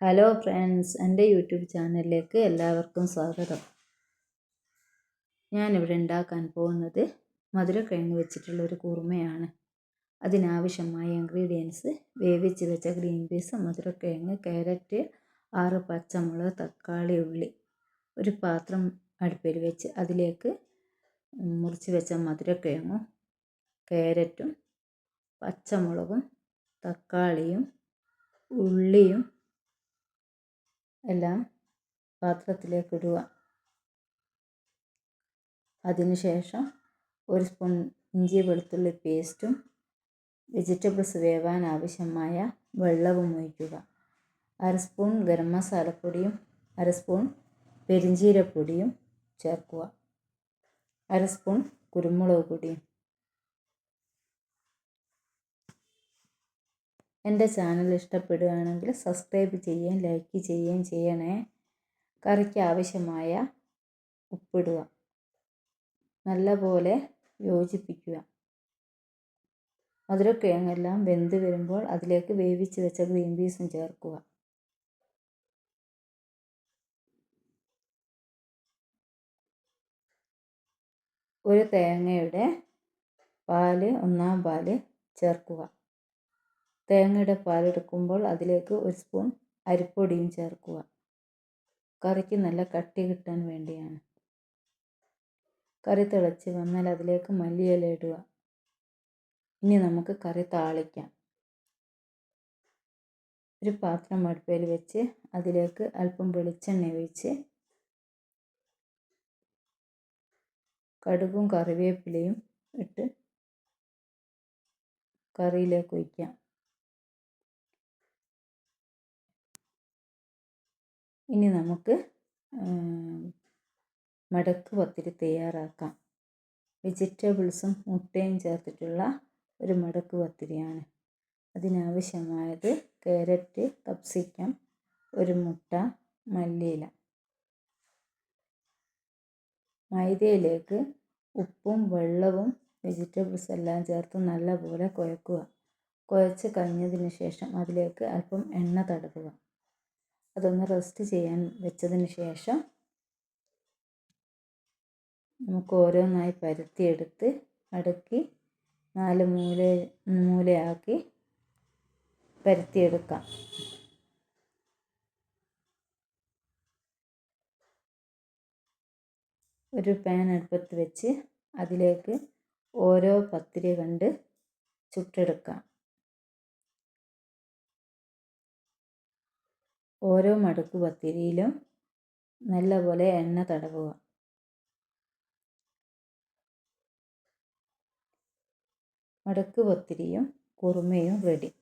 Hello friends, എൻ്റെ YouTube ചാനലിലേക്ക് എല്ലാവർക്കും സ്വാഗതം. ഞാനിവിടെ ഉണ്ടാക്കാൻ പോകുന്നത് മധുരക്കിഴങ്ങ് വെച്ചിട്ടുള്ളൊരു കുറുമയാണ്. അതിനാവശ്യമായ ഇൻഗ്രീഡിയൻസ്: വേവിച്ച് വെച്ച ഗ്രീൻ പീസ്, മധുരക്കിഴങ്ങ്, ക്യാരറ്റ്, 6 പച്ചമുളക്, തക്കാളി, ഉള്ളി. ഒരു പാത്രം അടുപ്പിൽ വെച്ച് അതിലേക്ക് മുറിച്ച് വെച്ച മധുരക്കിഴങ്ങും ക്യാരറ്റും പച്ചമുളകും തക്കാളിയും ഉള്ളിയും എല്ലാം പാത്രത്തിലേക്ക് ഇടുക. അതിനുശേഷം 1 സ്പൂൺ ഇഞ്ചി വെളുത്തുള്ളി പേസ്റ്റും വെജിറ്റബിൾസ് വേവാൻ ആവശ്യമായ വെള്ളവും ഒഴിക്കുക. 1/2 സ്പൂൺ ഗരം മസാലപ്പൊടിയും 1/2 സ്പൂൺ പെരിഞ്ചീരപ്പൊടിയും ചേർക്കുക. 1/2 സ്പൂൺ കുരുമുളക് പൊടിയും. എൻ്റെ ചാനൽ ഇഷ്ടപ്പെടുകയാണെങ്കിൽ സബ്സ്ക്രൈബ് ചെയ്യുകയും ലൈക്ക് ചെയ്യുകയും ചെയ്യണേ. കറിക്ക് ആവശ്യമായ ഉപ്പിടുക. നല്ലപോലെ യോജിപ്പിക്കുക. മധുരക്കിഴങ്ങെല്ലാം വെന്ത് വരുമ്പോൾ അതിലേക്ക് വേവിച്ച് വെച്ച ഗ്രീൻ പീസും ചേർക്കുക. ഒരു തേങ്ങയുടെ പാല്, 1/4 പാല് ചേർക്കുക. തേങ്ങയുടെ പാലെടുക്കുമ്പോൾ അതിലേക്ക് 1 സ്പൂൺ അരിപ്പൊടിയും ചേർക്കുക. കറിക്ക് നല്ല കട്ടി കിട്ടാൻ വേണ്ടിയാണ്. കറി തിളച്ച് വന്നാൽ അതിലേക്ക് മല്ലിയില ഇടുക. ഇനി നമുക്ക് കറി താളിക്കാം. ഒരു പാത്രം അടുപ്പിൽ വെച്ച് അതിലേക്ക് അല്പം വെളിച്ചെണ്ണ ഒഴിച്ച് കടുകും കറിവേപ്പിലയും ഇട്ട് കറിയിലേക്ക് ഒഴിക്കാം. ഇനി നമുക്ക് മടക്ക് പത്തിരി തയ്യാറാക്കാം. വെജിറ്റബിൾസും മുട്ടയും ചേർത്തിട്ടുള്ള ഒരു മടക്ക് പത്തിരിയാണ്. അതിനാവശ്യമായത് ക്യാരറ്റ്, കപ്സിക്കം, 1 മുട്ട, മല്ലിയില. മൈദയിലേക്ക് ഉപ്പും വെള്ളവും വെജിറ്റബിൾസ് എല്ലാം ചേർത്ത് നല്ലപോലെ കുഴക്കുക. കുഴച്ച് കഴിഞ്ഞതിന് ശേഷം അതിലേക്ക് അല്പം എണ്ണ തടവുക. അതൊന്ന് റെസ്റ്റ് ചെയ്യാൻ വെച്ചതിന് ശേഷം നമുക്ക് ഓരോന്നായി പരത്തിയെടുത്ത് മടക്കി 4 മൂലയാക്കി പരത്തിയെടുക്കാം. ഒരു പാൻ അടുപ്പത്ത് വെച്ച് അതിലേക്ക് ഓരോ പത്തിരി കണ്ട് ചുട്ടെടുക്കാം. ഓരോ മടക്ക് പത്തിരിയിലും നല്ലപോലെ എണ്ണ തടവുക. മടക്ക് പത്തിരിയും കുറുമയും റെഡി.